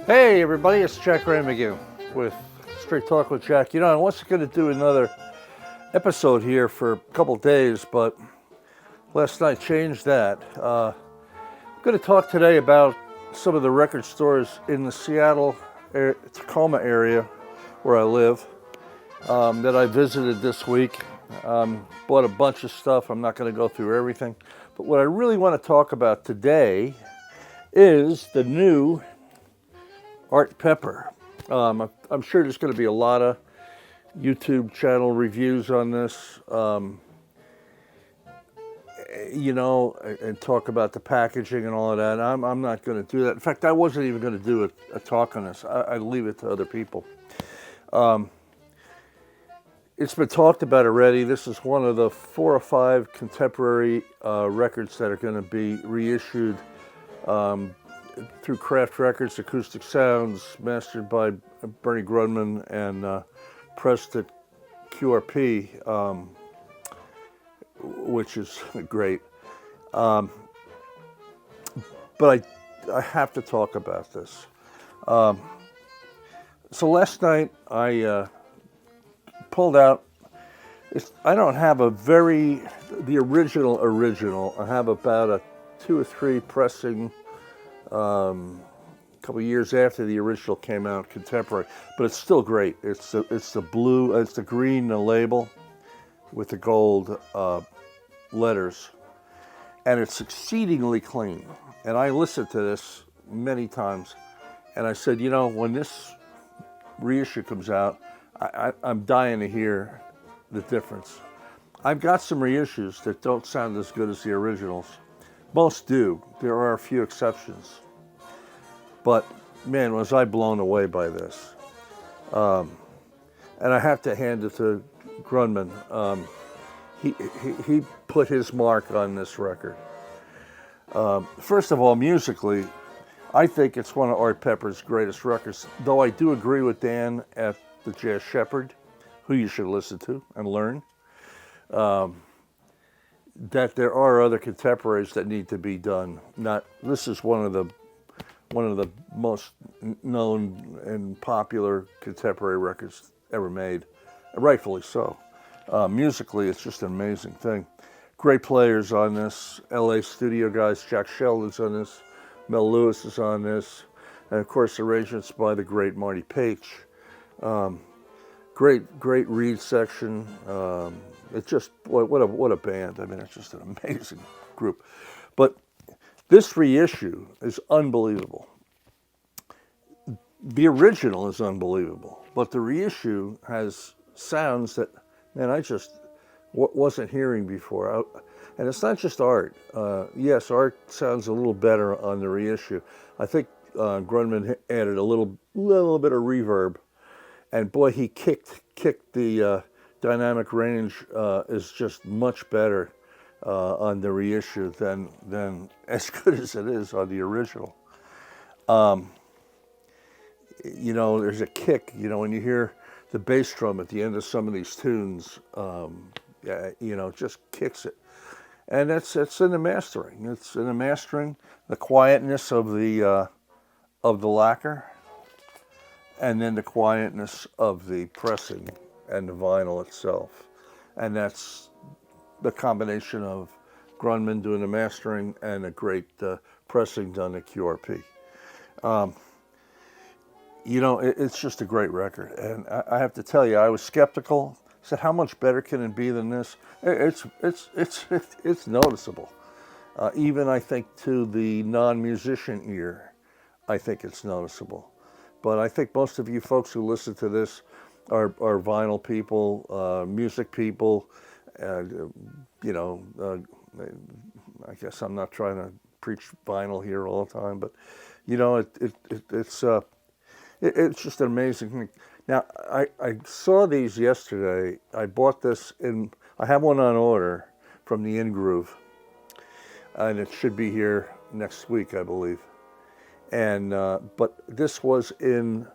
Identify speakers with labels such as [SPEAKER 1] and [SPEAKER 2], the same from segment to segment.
[SPEAKER 1] Hey everybody, it's Jack Ramague with Straight Talk with Jack. I wasn't going to do another episode here for a couple days, but last night changed that. I'm going to talk today about some of the record stores in the Seattle, Tacoma area where I live that I visited this week. Bought a bunch of stuff. I'm not going to go through everything, but what I really want to talk about today is the new Art Pepper. I'm sure there's going to be a lot of YouTube channel reviews on this, and talk about the packaging and all of that. I'm not going to do that. In fact, I wasn't even going to do a talk on this. I leave it to other people. It's been talked about already. This is one of the 4 or 5 contemporary records that are going to be reissued through Craft Records, Acoustic Sounds, mastered by Bernie Grundman and pressed at QRP, which is great. But I have to talk about this. So last night I pulled out. I don't have the original. I have about a 2 or 3 pressing. A couple of years after the original came out, contemporary, but it's still great. It's the blue, it's the green label with the gold letters, and it's exceedingly clean. And I listened to this many times, and I said, when this reissue comes out, I'm dying to hear the difference. I've got some reissues that don't sound as good as the originals. Most do. There are a few exceptions. But, man, was I blown away by this. And I have to hand it to Grundman. He put his mark on this record. First of all, musically, I think it's one of Art Pepper's greatest records, though I do agree with Dan at the Jazz Shepherd, who you should listen to and learn. That there are other contemporaries that need to be done. This is one of the most known and popular contemporary records ever made, rightfully so. Musically, it's just an amazing thing. Great players on this. LA studio guys, Jack Sheldon's on this, Mel Lewis is on this, and of course arrangements by the great Marty Paich. Great reed section. It's just what a band. I mean, it's just an amazing group. But this reissue is unbelievable. The original is unbelievable, but the reissue has sounds that, man, I just wasn't hearing before. And it's not just Art. Yes, Art sounds a little better on the reissue. I think Grundman added a little bit of reverb, and boy, he kicked the dynamic range is just much better on the reissue than as good as it is on the original. There's a kick, when you hear the bass drum at the end of some of these tunes, just kicks it. And it's in the mastering. It's in the mastering, the quietness of the lacquer, and then the quietness of the pressing and the vinyl itself. And that's the combination of Grundman doing the mastering and a great pressing done at QRP. It's just a great record. And I have to tell you, I was skeptical. I said, how much better can it be than this? It's noticeable. Even, I think, to the non-musician ear, I think it's noticeable. But I think most of you folks who listen to this are vinyl people, music people. I guess I'm not trying to preach vinyl here all the time, but it's just an amazing thing. Now I saw these yesterday. I bought this I have one on order from the In Groove, and it should be here next week, I believe. And but this was in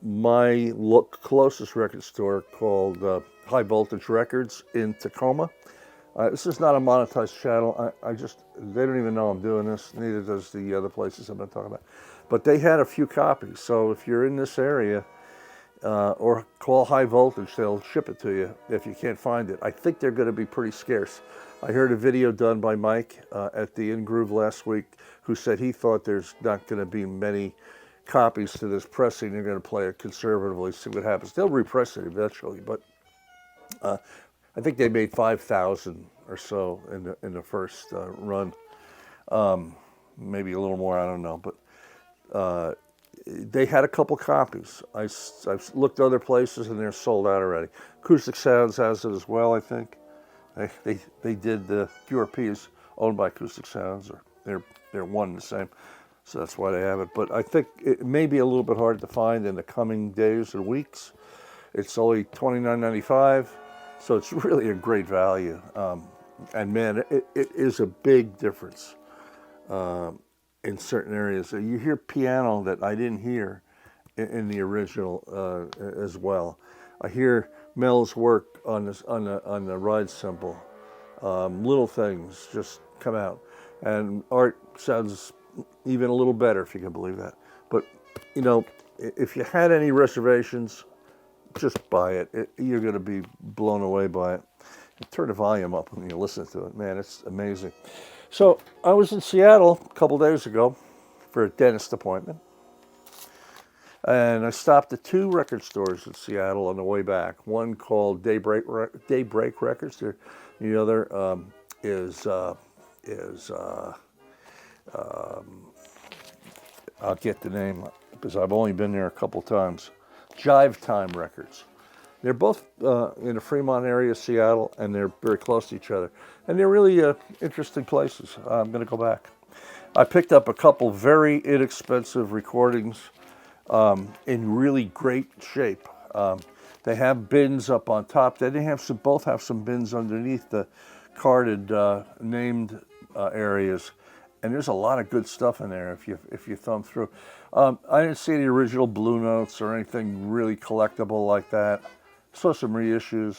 [SPEAKER 1] my closest record store called High Voltage Records in Tacoma. This is not a monetized channel. They don't even know I'm doing this. Neither does the other places I'm going to talk about. But they had a few copies. So if you're in this area, or call High Voltage, they'll ship it to you if you can't find it. I think they're going to be pretty scarce. I heard a video done by Mike at the In Groove last week, who said he thought there's not going to be many copies to this pressing. They're going to play it conservatively, see what happens. They'll repress it eventually, but I think they made 5,000 or so in the first run. Maybe a little more, I don't know. But they had a couple copies. I've looked other places and they're sold out already. Acoustic Sounds has it as well, I think. They did the QRP is owned by Acoustic Sounds, or they're one and the same. So that's why they have it. But I think it may be a little bit hard to find in the coming days or weeks. It's only $29.95, so it's really a great value. And man, it is a big difference in certain areas. You hear piano that I didn't hear in the original as well. I hear Mel's work on the ride cymbal. Little things just come out, and art sounds even a little better, if you can believe that. But you know, if you had any reservations, just buy it. You're going to be blown away by it. Turn the volume up when you listen to it. Man, it's amazing. So I was in Seattle a couple days ago for a dentist appointment. And I stopped at two record stores in Seattle on the way back. One called Daybreak Records. The other is I'll get the name because I've only been there a couple times. Jive Time Records. They're both in the Fremont area, Seattle, and they're very close to each other. And they're really interesting places. I'm going to go back. I picked up a couple very inexpensive recordings in really great shape. They have bins up on top. They both have some bins underneath the carded named areas. And there's a lot of good stuff in there if you thumb through. I didn't see the original Blue Notes or anything really collectible like that. Saw some reissues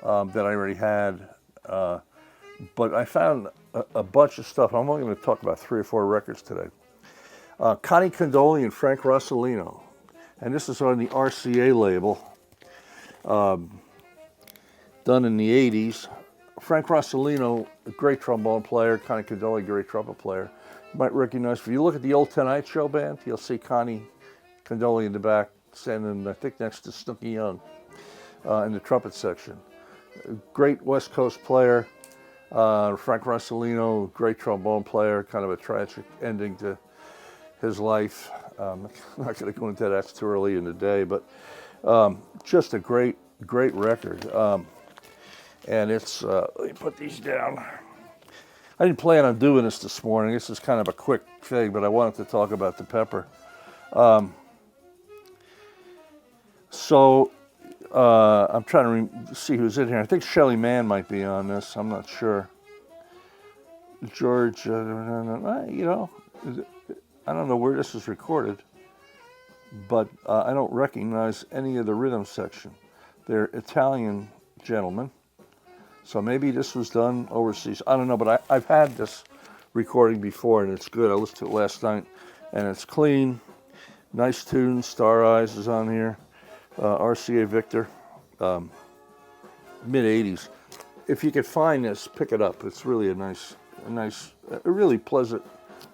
[SPEAKER 1] that I already had, but I found a bunch of stuff. I'm only going to talk about 3 or 4 records today. Connie Condoli and Frank Rossellino, and this is on the RCA label, done in the 80s. Frank Rossellino, a great trombone player. Connie Condoli, great trumpet player. You might recognize, if you look at the old Tonight Show band, you'll see Connie Condoli in the back, standing, I think, next to Snooky Young in the trumpet section. Great West Coast player. Frank Rossellino, great trombone player, kind of a tragic ending to his life. I'm not going to go into that, that's too early in the day, but just a great record. And it's, let me put these down. I didn't plan on doing this morning. This is kind of a quick thing, but I wanted to talk about the Pepper. I'm trying to see who's in here. I think Shelly Mann might be on this. I'm not sure. George, I don't know where this is recorded, but I don't recognize any of the rhythm section. They're Italian gentlemen, so maybe this was done overseas. I don't know, but I've had this recording before, and it's good. I listened to it last night, and it's clean, nice tune. Star Eyes is on here. RCA Victor, mid-'80s. If you could find this, pick it up. It's really a really pleasant,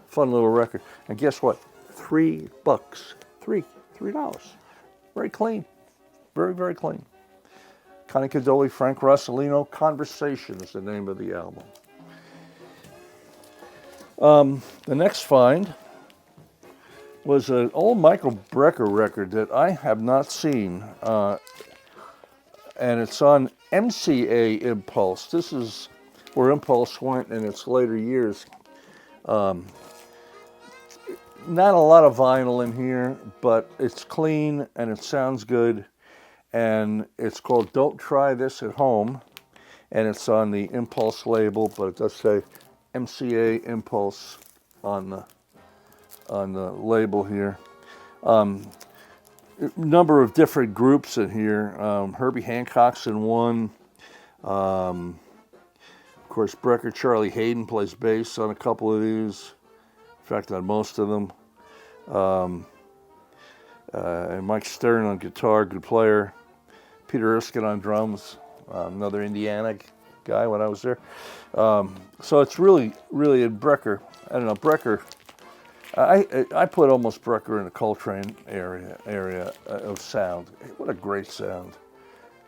[SPEAKER 1] fun little record. And guess what? $3. $3. Very clean. Very, very clean. Connie Condoli, Frank Rossellino, Conversation is the name of the album. The next find was an old Michael Brecker record that I have not seen, and it's on MCA Impulse. This is where Impulse went in its later years. Not a lot of vinyl in here, but it's clean and it sounds good, and it's called Don't Try This at Home, and it's on the Impulse label, but it does say MCA Impulse on the label here. Number of different groups in here. Herbie Hancock's in one. course, Brecker. Charlie Hayden plays bass on a couple of these. In fact, on most of them. And Mike Stern on guitar, good player. Peter Erskine on drums, another Indiana guy when I was there. So it's really in Brecker. I don't know, Brecker. I put almost Brecker in the Coltrane area of sound. What a great sound.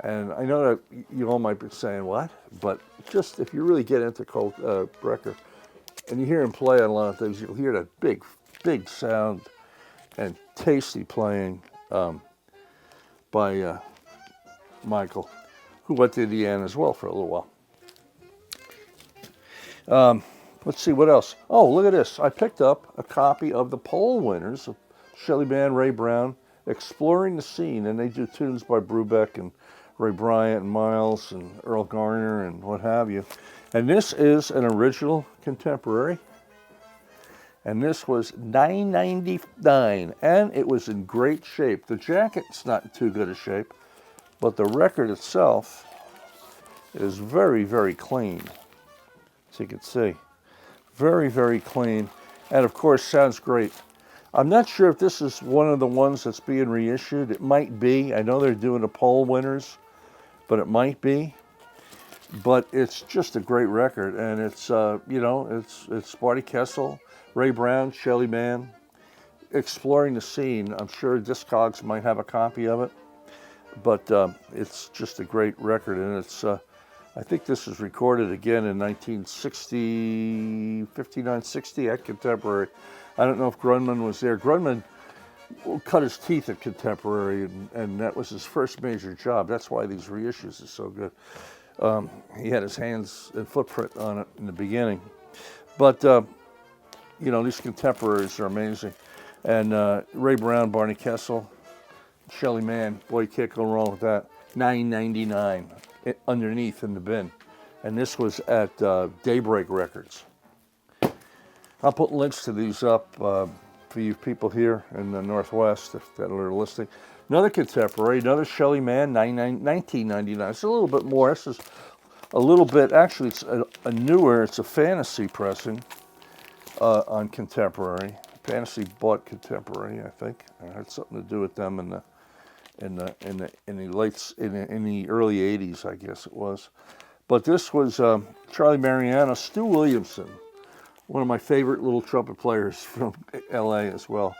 [SPEAKER 1] And I know that you all might be saying, what? But just if you really get into Brecker, and you hear him play on a lot of things, you'll hear that big sound and tasty playing by Michael, who went to Indiana as well for a little while. Let's see, what else? Oh, look at this. I picked up a copy of the poll winners of Shelly Manne, Ray Brown, Exploring the Scene, and they do tunes by Brubeck and Ray Bryant and Miles and Earl Garner and what have you. And this is an original contemporary. And this was $9.99, and it was in great shape. The jacket's not in too good a shape, but the record itself is very, very clean, as you can see. Very, very clean, and of course sounds great. I'm not sure if this is one of the ones that's being reissued. It might be. I know they're doing the poll winners, but it might be. But it's just a great record, and it's it's Barney Kessel, Ray Brown, Shelly Manne, Exploring the Scene. I'm sure Discogs might have a copy of it, but it's just a great record, and it's. I think this was recorded again in 59-60 at Contemporary. I don't know if Grundman was there. Grundman cut his teeth at Contemporary, and that was his first major job. That's why these reissues are so good. He had his hands and footprint on it in the beginning. But, these contemporaries are amazing. And Ray Brown, Barney Kessel, Shelly Manne, boy, you can't go wrong with that. $9.99 underneath in the bin. And this was at Daybreak Records. I'll put links to these up for you people here in the Northwest that are listening. Another contemporary, another Shelly Manne, $19.99. It's a little bit more. This is a little bit, actually, it's a newer, it's a Fantasy pressing on Contemporary. Fantasy bought Contemporary, I think. It had something to do with them in the early 80s, I guess it was. But this was Charlie Mariano, Stu Williamson, one of my favorite little trumpet players from LA as well.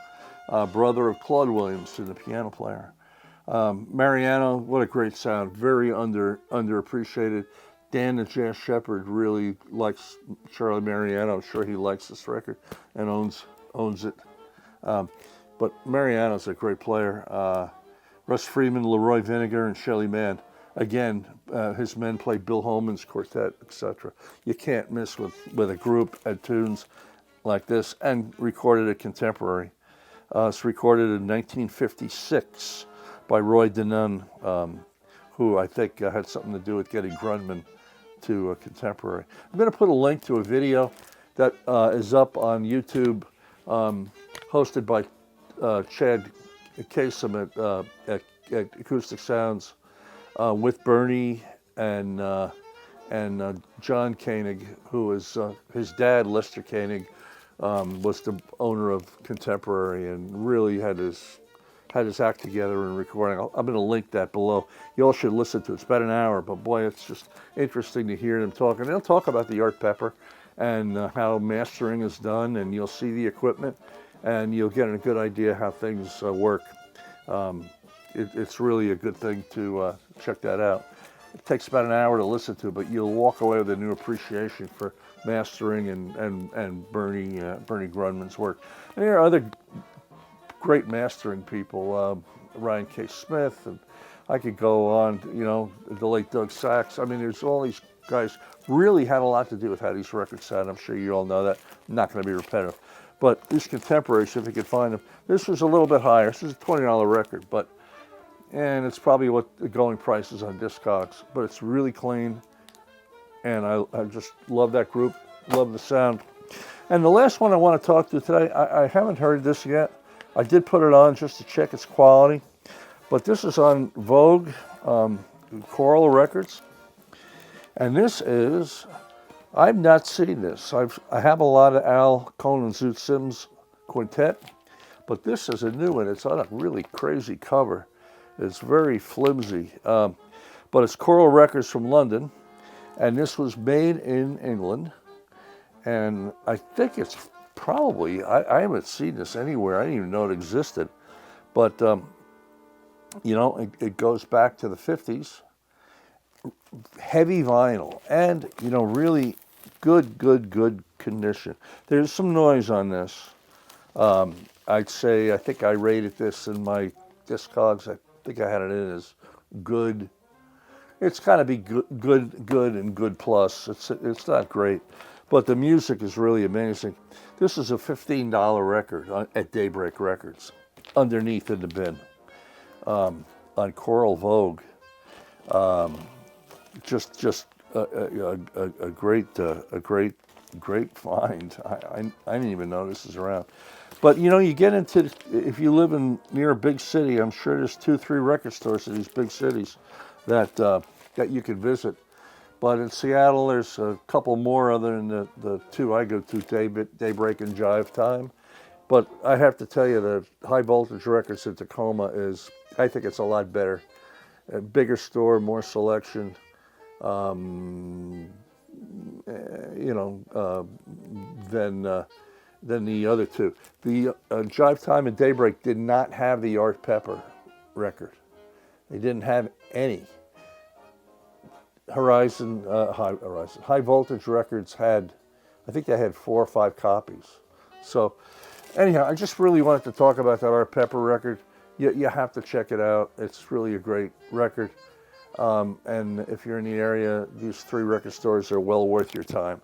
[SPEAKER 1] Brother of Claude Williamson, the piano player. Mariano, what a great sound, very underappreciated. Dan the Jazz Shepherd really likes Charlie Mariano. I'm sure he likes this record and owns it. But Mariano's a great player. Russ Freeman, Leroy Vinegar, and Shelly Manne. Again, his men play Bill Holman's quartet, etc. You can't miss with a group and tunes like this, and recorded at Contemporary. It's recorded in 1956 by Roy Denon, who I think had something to do with getting Grundman to Contemporary. I'm going to put a link to a video that is up on YouTube, hosted by Chad Kasem at Acoustic Sounds, with Bernie and John Koenig, who is his dad, Lester Koenig, was the owner of Contemporary and really had his act together in recording. I'm going to link that below. You all should listen to it. It's about an hour, but boy, it's just interesting to hear them talk. And they'll talk about the Art Pepper and how mastering is done, and you'll see the equipment, and you'll get a good idea how things work. It's really a good thing to check that out. It takes about an hour to listen to, but you'll walk away with a new appreciation for mastering and Bernie Grundman's work. And there are other great mastering people, Ryan K. Smith, and I could go on, the late Doug Sachs. I mean, there's all these guys really had a lot to do with how these records sound. I'm sure you all know that. I'm not going to be repetitive. But these contemporaries, if you could find them, this was a little bit higher. This is a $20 record, and it's probably what the going price is on Discogs. But it's really clean, and I just love that group, love the sound. And the last one I want to talk to today, I haven't heard this yet. I did put it on just to check its quality, but this is on Vogue Choral Records, and this is I've not seen this. I have a lot of Al Cohn and Zoot Sims quintet, but this is a new one. It's on a really crazy cover. It's very flimsy, but it's Coral Records from London, and this was made in England. And I think it's probably, I haven't seen this anywhere. I didn't even know it existed. But, you know, it goes back to the 50s. Heavy vinyl and, you know, really good condition. There's some noise on this. I'd say, I think I rated this in my Discogs. I think I had it in as good. It's got to be good and good plus. It's not great, but the music is really amazing. This is a $15 record at Daybreak Records, underneath in the bin, on Coral Vogue. Just a great find. I didn't even know this is around. But you know, you get into, if you live near a big city, I'm sure there's 2-3 record stores in these big cities that that you can visit. But in Seattle, there's a couple more other than the two I go to, Daybreak and Jive Time. But I have to tell you, the High Voltage Records in Tacoma I think it's a lot better. A bigger store, more selection. You know, than the other two. The Jive Time and Daybreak did not have the Art Pepper record. They didn't have any. High Voltage Records had, I think they had 4 or 5 copies. So anyhow, I just really wanted to talk about that Art Pepper record. You have to check it out. It's really a great record. And if you're in the area, these 3 record stores are well worth your time.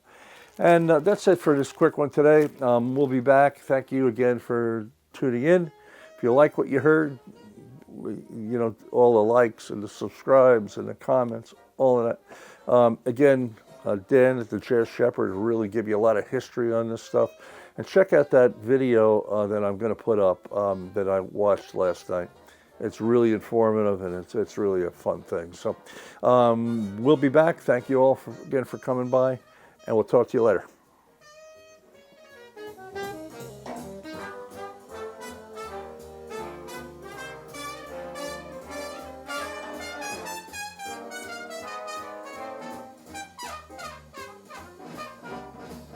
[SPEAKER 1] And that's it for this quick one today. We'll be back. Thank you again for tuning in. If you like what you heard, you know, all the likes and the subscribes and the comments, all of that. Again, Dan at the Jazz Shepherd will really give you a lot of history on this stuff. And check out that video that I'm going to put up that I watched last night. It's really informative, and it's really a fun thing. So we'll be back. Thank you all again for coming by, and we'll talk to you later.